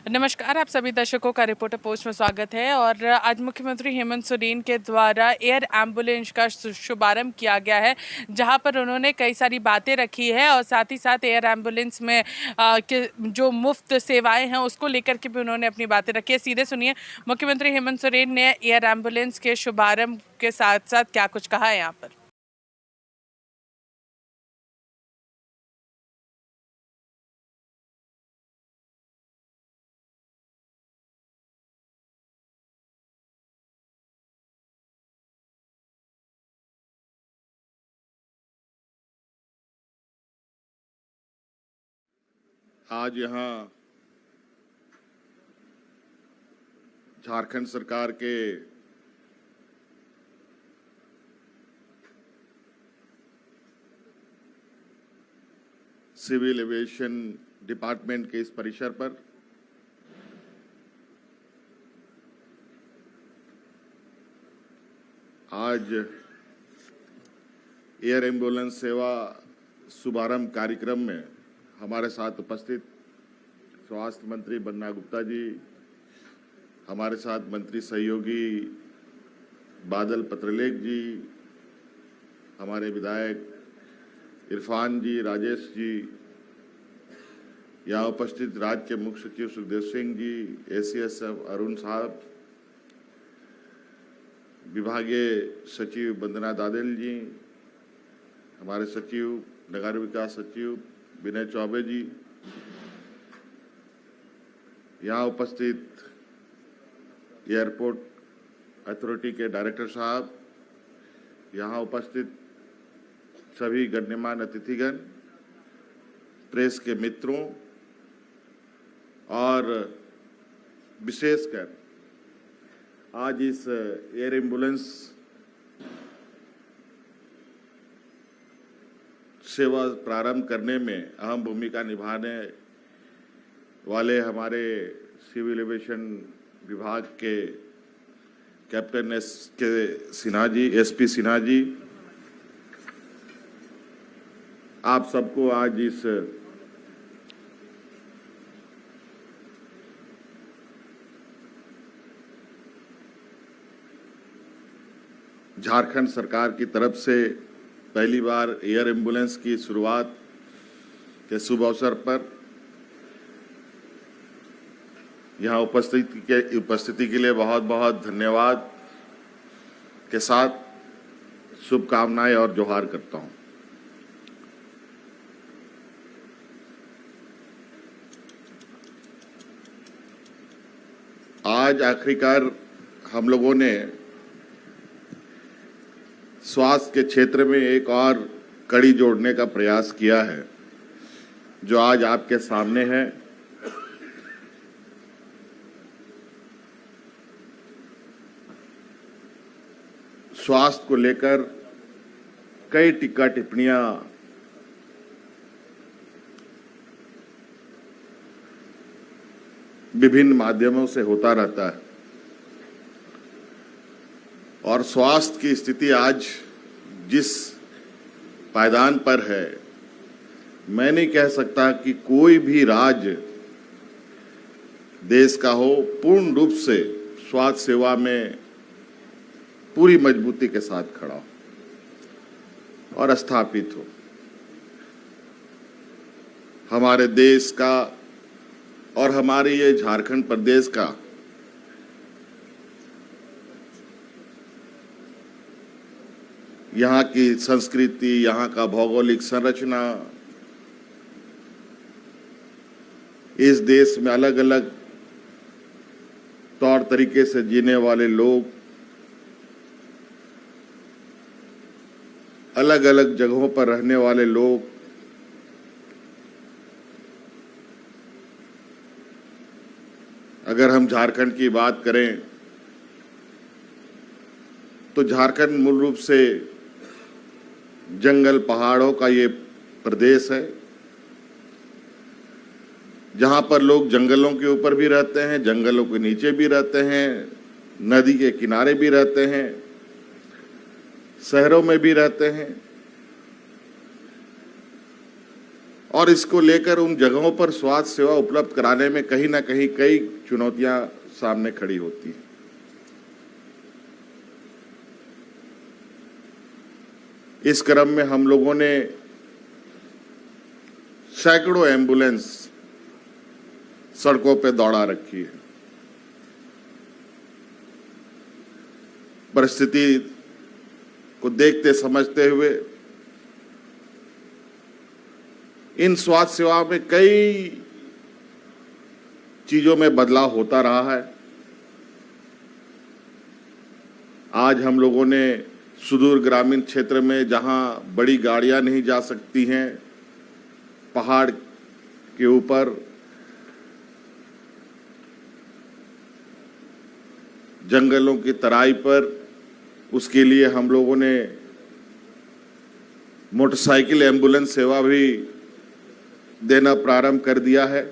नमस्कार, आप सभी दर्शकों का रिपोर्टर पोस्ट में स्वागत है। और आज मुख्यमंत्री हेमंत सोरेन के द्वारा एयर एम्बुलेंस का शुभारंभ किया गया है, जहां पर उन्होंने कई सारी बातें रखी है और साथ ही साथ एयर एम्बुलेंस में के जो मुफ्त सेवाएं हैं उसको लेकर के भी उन्होंने अपनी बातें रखी है। सीधे सुनिए मुख्यमंत्री हेमंत सोरेन ने एयर एम्बुलेंस के शुभारंभ के साथ साथ क्या कुछ कहा है यहाँ पर। आज यहाँ झारखंड सरकार के सिविल एविएशन डिपार्टमेंट के इस परिसर पर आज एयर एम्बुलेंस सेवा शुभारंभ कार्यक्रम में हमारे साथ उपस्थित स्वास्थ्य मंत्री बन्ना गुप्ता जी, हमारे साथ मंत्री सहयोगी बादल पत्रलेख जी, हमारे विधायक इरफान जी, राजेश जी, यहाँ उपस्थित राज्य के मुख्य सचिव सुखदेव सिंह जी, एसीएसएफ अरुण साहब, विभागीय सचिव वंदना दादेल जी, हमारे सचिव नगर विकास सचिव विनय चौबे जी, यहाँ उपस्थित एयरपोर्ट अथॉरिटी के डायरेक्टर साहब, यहाँ उपस्थित सभी गणमान्य अतिथिगण, प्रेस के मित्रों और विशेषकर आज इस एयर एम्बुलेंस सेवा प्रारंभ करने में अहम भूमिका निभाने वाले हमारे सिविल एविएशन विभाग के कैप्टन एसपी सिन्हा जी, आप सबको आज इस झारखंड सरकार की तरफ से पहली बार एयर एम्बुलेंस की शुरुआत के शुभ अवसर पर यहाँ उपस्थिति के लिए बहुत बहुत धन्यवाद के साथ शुभकामनाएं और जोहार करता हूँ। आज आखिरकार हम लोगों ने स्वास्थ्य के क्षेत्र में एक और कड़ी जोड़ने का प्रयास किया है, जो आज आपके सामने है। स्वास्थ्य को लेकर कई टीका टिप्पणियां विभिन्न माध्यमों से होता रहता है और स्वास्थ्य की स्थिति आज जिस पायदान पर है, मैं नहीं कह सकता कि कोई भी राज्य देश का हो पूर्ण रूप से स्वास्थ्य सेवा में पूरी मजबूती के साथ खड़ा हो और स्थापित हो। हमारे देश का और हमारे ये झारखंड प्रदेश का यहाँ की संस्कृति, यहाँ का भौगोलिक संरचना, इस देश में अलग अलग तौर तरीके से जीने वाले लोग, अलग अलग जगहों पर रहने वाले लोग, अगर हम झारखंड की बात करें तो झारखंड मूल रूप से जंगल पहाड़ों का ये प्रदेश है, जहां पर लोग जंगलों के ऊपर भी रहते हैं, जंगलों के नीचे भी रहते हैं, नदी के किनारे भी रहते हैं, शहरों में भी रहते हैं और इसको लेकर उन जगहों पर स्वास्थ्य सेवा उपलब्ध कराने में कहीं ना कहीं कई चुनौतियां सामने खड़ी होती हैं। इस क्रम में हम लोगों ने सैकड़ों एम्बुलेंस सड़कों पे दौड़ा रखी है। परिस्थिति को देखते समझते हुए इन स्वास्थ्य सेवा में कई चीजों में बदलाव होता रहा है। आज हम लोगों ने सुदूर ग्रामीण क्षेत्र में जहां बड़ी गाड़ियां नहीं जा सकती हैं, पहाड़ के ऊपर जंगलों की तराई पर, उसके लिए हम लोगों ने मोटरसाइकिल एम्बुलेंस सेवा भी देना प्रारंभ कर दिया है।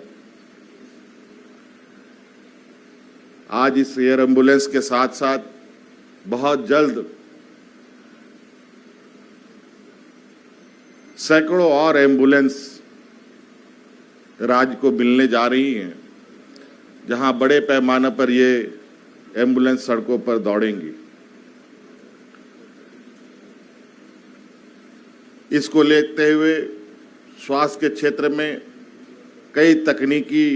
आज इस एयर एम्बुलेंस के साथ साथ बहुत जल्द सैकड़ों और एम्बुलेंस राज्य को मिलने जा रही हैं, जहां बड़े पैमाने पर ये एम्बुलेंस सड़कों पर दौड़ेंगी। इसको लेते हुए स्वास्थ्य के क्षेत्र में कई तकनीकी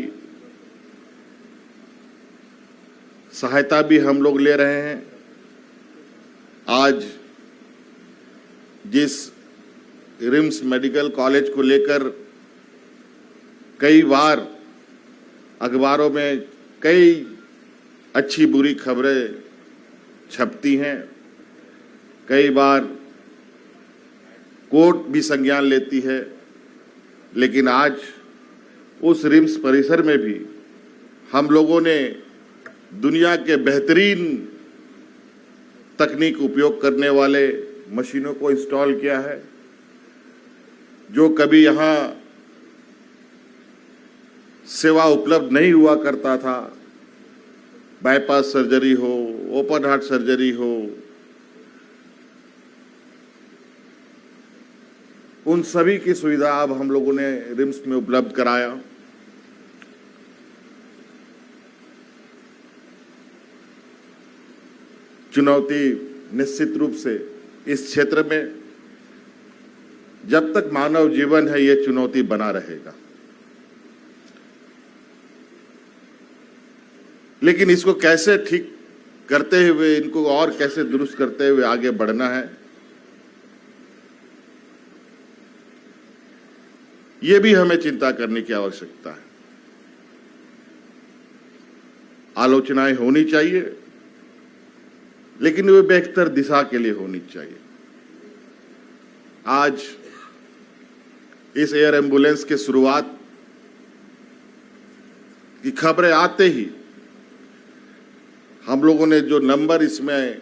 सहायता भी हम लोग ले रहे हैं। आज जिस रिम्स मेडिकल कॉलेज को लेकर कई बार अखबारों में कई अच्छी बुरी खबरें छपती हैं, कई बार कोर्ट भी संज्ञान लेती है, लेकिन आज उस रिम्स परिसर में भी हम लोगों ने दुनिया के बेहतरीन तकनीक उपयोग करने वाले मशीनों को इंस्टॉल किया है, जो कभी यहां सेवा उपलब्ध नहीं हुआ करता था। बाईपास सर्जरी हो, ओपन हार्ट सर्जरी हो, उन सभी की सुविधा अब हम लोगों ने रिम्स में उपलब्ध कराया। चुनौती निश्चित रूप से इस क्षेत्र में जब तक मानव जीवन है, ये चुनौती बना रहेगा, लेकिन इसको कैसे ठीक करते हुए, इनको और कैसे दुरुस्त करते हुए आगे बढ़ना है, ये भी हमें चिंता करने की आवश्यकता है। आलोचनाएं होनी चाहिए, लेकिन वे बेहतर दिशा के लिए होनी चाहिए। आज इस एयर एम्बुलेंस के शुरुआत की खबरें आते ही हम लोगों ने जो नंबर इसमें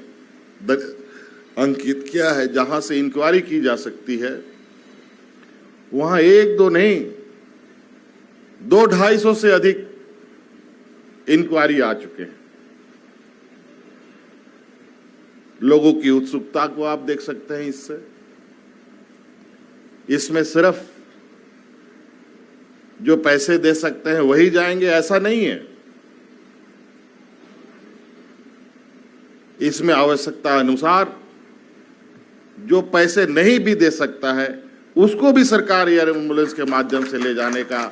अंकित किया है, जहां से इंक्वायरी की जा सकती है, वहां एक दो नहीं, 200-250 से अधिक इंक्वायरी आ चुके हैं। लोगों की उत्सुकता को आप देख सकते हैं। इसमें सिर्फ जो पैसे दे सकते हैं वही जाएंगे, ऐसा नहीं है। इसमें आवश्यकता अनुसार जो पैसे नहीं भी दे सकता है, उसको भी सरकार एयर एम्बुलेंस के माध्यम से ले जाने का,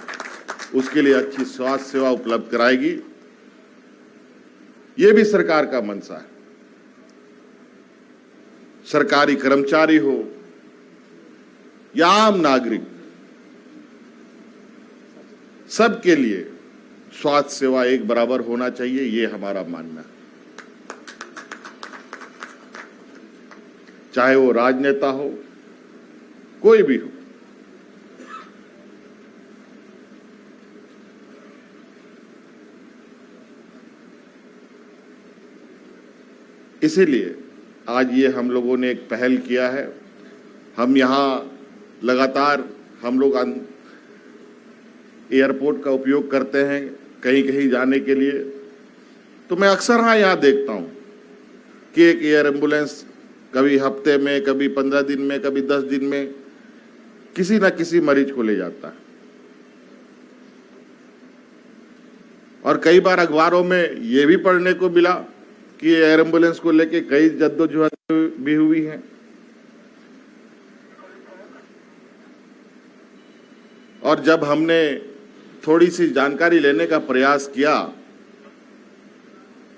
उसके लिए अच्छी स्वास्थ्य सेवा उपलब्ध कराएगी। ये भी सरकार का मंशा है। सरकारी कर्मचारी हो या आम नागरिक, सबके लिए स्वास्थ्य सेवा एक बराबर होना चाहिए, ये हमारा मानना है। चाहे वो राजनेता हो, कोई भी हो। इसीलिए आज ये हम लोगों ने एक पहल किया है। हम यहाँ लगातार हम लोग एयरपोर्ट का उपयोग करते हैं कहीं कहीं जाने के लिए, तो मैं अक्सर यहाँ देखता हूँ कि एक एयर एम्बुलेंस कभी हफ्ते में, कभी 15 दिन में, कभी 10 दिन में किसी न किसी मरीज को ले जाता है। और कई बार अखबारों में ये भी पढ़ने को मिला कि एयर एम्बुलेंस को लेके कई जद्दोजहद भी हुई है। और जब हमने थोड़ी सी जानकारी लेने का प्रयास किया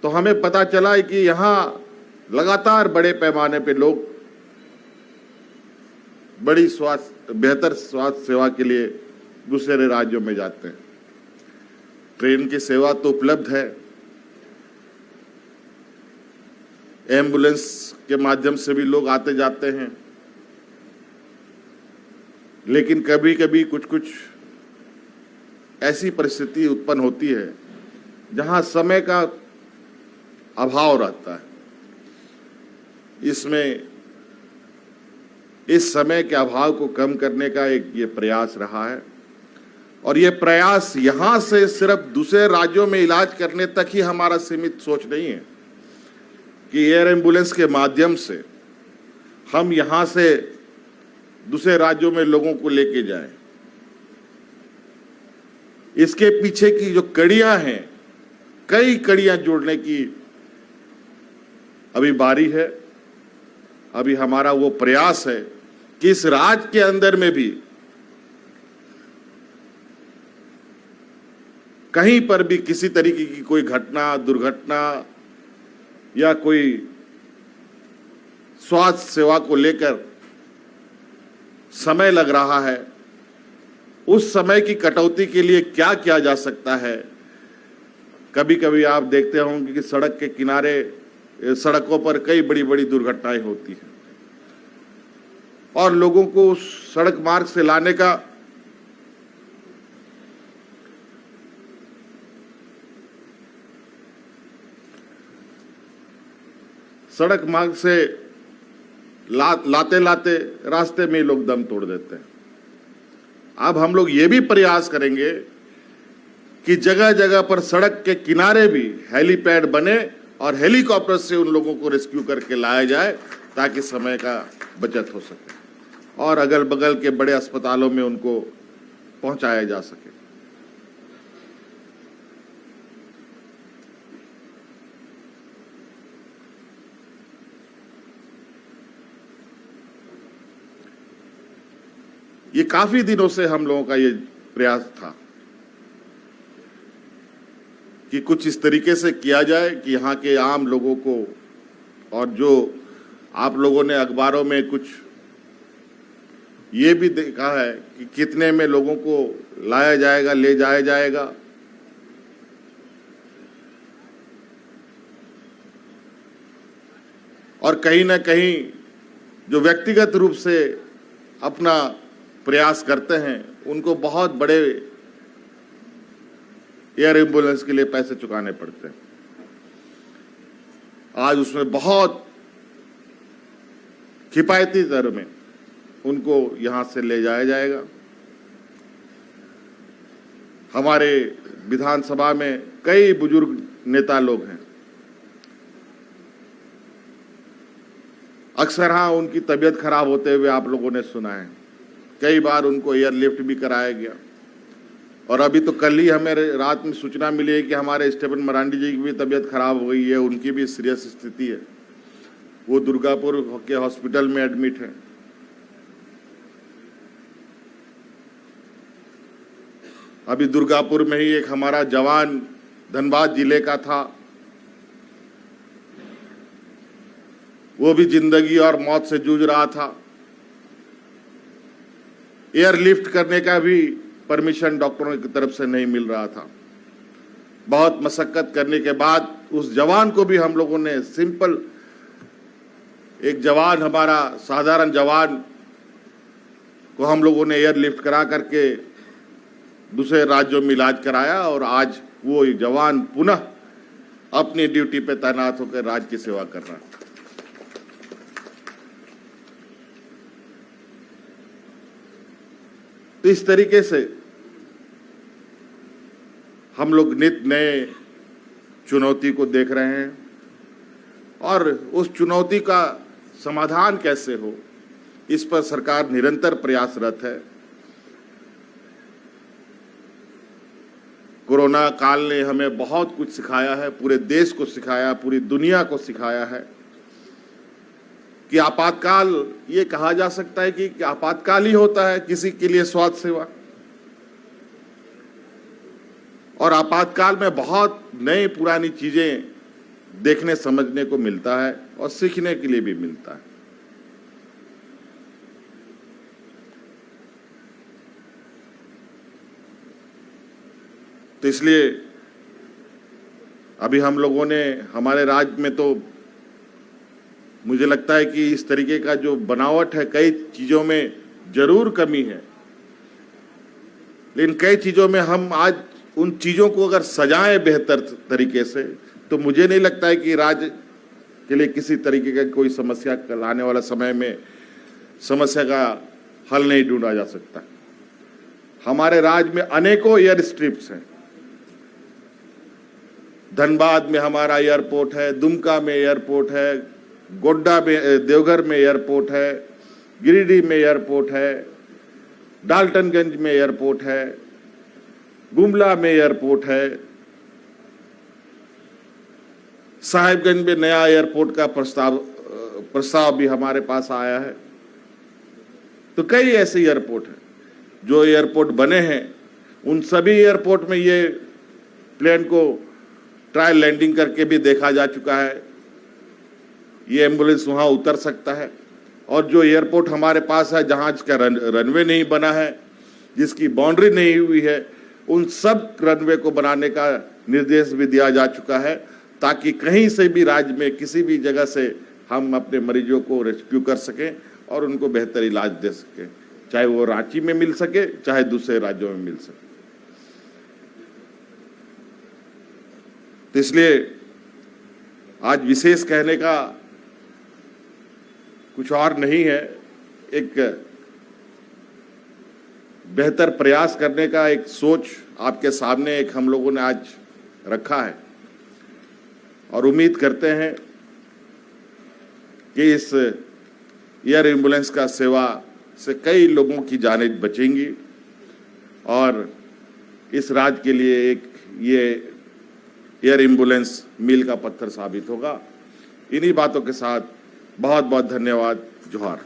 तो हमें पता चला कि यहाँ लगातार बड़े पैमाने पे लोग बड़ी बेहतर स्वास्थ्य सेवा के लिए दूसरे राज्यों में जाते हैं। ट्रेन की सेवा तो उपलब्ध है, एम्बुलेंस के माध्यम से भी लोग आते जाते हैं, लेकिन कभी कभी कुछ कुछ ऐसी परिस्थिति उत्पन्न होती है जहां समय का अभाव रहता है। इसमें इस समय के अभाव को कम करने का एक ये प्रयास रहा है। और ये प्रयास यहां से सिर्फ दूसरे राज्यों में इलाज करने तक ही हमारा सीमित सोच नहीं है कि एयर एम्बुलेंस के माध्यम से हम यहां से दूसरे राज्यों में लोगों को लेके जाएं। इसके पीछे की जो कड़ियां हैं, कई कड़ियां जोड़ने की अभी बारी है। अभी हमारा वो प्रयास है कि इस राज्य के अंदर में भी कहीं पर भी किसी तरीके की कोई घटना, दुर्घटना या कोई स्वास्थ्य सेवा को लेकर समय लग रहा है, उस समय की कटौती के लिए क्या किया जा सकता है। कभी कभी आप देखते होंगे कि सड़क के किनारे, सड़कों पर कई बड़ी बड़ी दुर्घटनाएं होती हैं और लोगों को उस सड़क मार्ग से लाने का सड़क मार्ग से लाते लाते रास्ते में लोग दम तोड़ देते हैं। अब हम लोग ये भी प्रयास करेंगे कि जगह जगह पर सड़क के किनारे भी हेलीपैड बने और हेलीकॉप्टर से उन लोगों को रेस्क्यू करके लाया जाए ताकि समय का बचत हो सके और अगल बगल के बड़े अस्पतालों में उनको पहुंचाया जा सके। ये काफी दिनों से हम लोगों का ये प्रयास था कि कुछ इस तरीके से किया जाए कि यहाँ के आम लोगों को, और जो आप लोगों ने अखबारों में कुछ ये भी देखा है कि कितने में लोगों को लाया जाएगा, ले जाया जाएगा। और कहीं ना कहीं जो व्यक्तिगत रूप से अपना प्रयास करते हैं उनको बहुत बड़े एयर एम्बुलेंस के लिए पैसे चुकाने पड़ते हैं। आज उसमें बहुत किफायती दर में उनको यहां से ले जाया जाएगा। हमारे विधानसभा में कई बुजुर्ग नेता लोग हैं, अक्सर हाँ उनकी तबीयत खराब होते हुए आप लोगों ने सुना है। कई बार उनको एयरलिफ्ट भी कराया गया और अभी तो कल ही हमें रात में सूचना मिली है कि हमारे स्टेफन मरांडी जी की भी तबीयत खराब हो गई है, उनकी भी सीरियस स्थिति है, वो दुर्गापुर के हॉस्पिटल में एडमिट है। अभी दुर्गापुर में ही एक हमारा जवान धनबाद जिले का था, वो भी जिंदगी और मौत से जूझ रहा था। एयरलिफ्ट करने का भी परमिशन डॉक्टरों की तरफ से नहीं मिल रहा था। बहुत मशक्कत करने के बाद उस जवान को भी हम लोगों ने सिंपल, एक जवान, हमारा साधारण जवान को हम लोगों ने एयरलिफ्ट करा करके दूसरे राज्यों में इलाज कराया और आज वो जवान पुनः अपनी ड्यूटी पे तैनात होकर राज्य की सेवा कर रहा है। तो इस तरीके से हम लोग नित नए चुनौती को देख रहे हैं और उस चुनौती का समाधान कैसे हो, इस पर सरकार निरंतर प्रयासरत है। कोरोना काल ने हमें बहुत कुछ सिखाया है, पूरे देश को सिखाया, पूरी दुनिया को सिखाया है कि आपातकाल, ये कहा जा सकता है कि आपातकाल ही होता है किसी के लिए स्वास्थ्य सेवा। और आपातकाल में बहुत नई पुरानी चीजें देखने समझने को मिलता है और सीखने के लिए भी मिलता है। तो इसलिए अभी हम लोगों ने हमारे राज्य में, तो मुझे लगता है कि इस तरीके का जो बनावट है, कई चीजों में जरूर कमी है, लेकिन कई चीजों में हम आज उन चीजों को अगर सजाएं बेहतर तरीके से, तो मुझे नहीं लगता है कि राज्य के लिए किसी तरीके का कोई समस्या कल आने वाला समय में समस्या का हल नहीं ढूंढा जा सकता। हमारे राज्य में अनेकों एयर स्ट्रिप्स हैं। धनबाद में हमारा एयरपोर्ट है, दुमका में एयरपोर्ट है, गोड्डा में, देवघर में एयरपोर्ट है, गिरिडीह में एयरपोर्ट है, डाल्टनगंज में एयरपोर्ट है, गुमला में एयरपोर्ट है, साहिबगंज में नया एयरपोर्ट का प्रस्ताव भी हमारे पास आया है। तो कई ऐसे एयरपोर्ट हैं जो एयरपोर्ट बने हैं। उन सभी एयरपोर्ट में ये प्लेन को ट्रायल लैंडिंग करके भी देखा जा चुका है, ये एम्बुलेंस वहां उतर सकता है। और जो एयरपोर्ट हमारे पास है जहां इसका रनवे नहीं बना है, जिसकी बाउंड्री नहीं हुई है, उन सब रनवे को बनाने का निर्देश भी दिया जा चुका है, ताकि कहीं से भी राज्य में किसी भी जगह से हम अपने मरीजों को रेस्क्यू कर सकें और उनको बेहतर इलाज दे सकें, चाहे वो रांची में मिल सके, चाहे दूसरे राज्यों में मिल सके। तो इसलिए आज विशेष कहने का कुछ और नहीं है, एक बेहतर प्रयास करने का एक सोच आपके सामने एक हम लोगों ने आज रखा है और उम्मीद करते हैं कि इस एयर एम्बुलेंस का सेवा से कई लोगों की जानें बचेंगी और इस राज्य के लिए एक ये एयर एम्बुलेंस मील का पत्थर साबित होगा। इन्हीं बातों के साथ बहुत बहुत धन्यवाद। जोहार।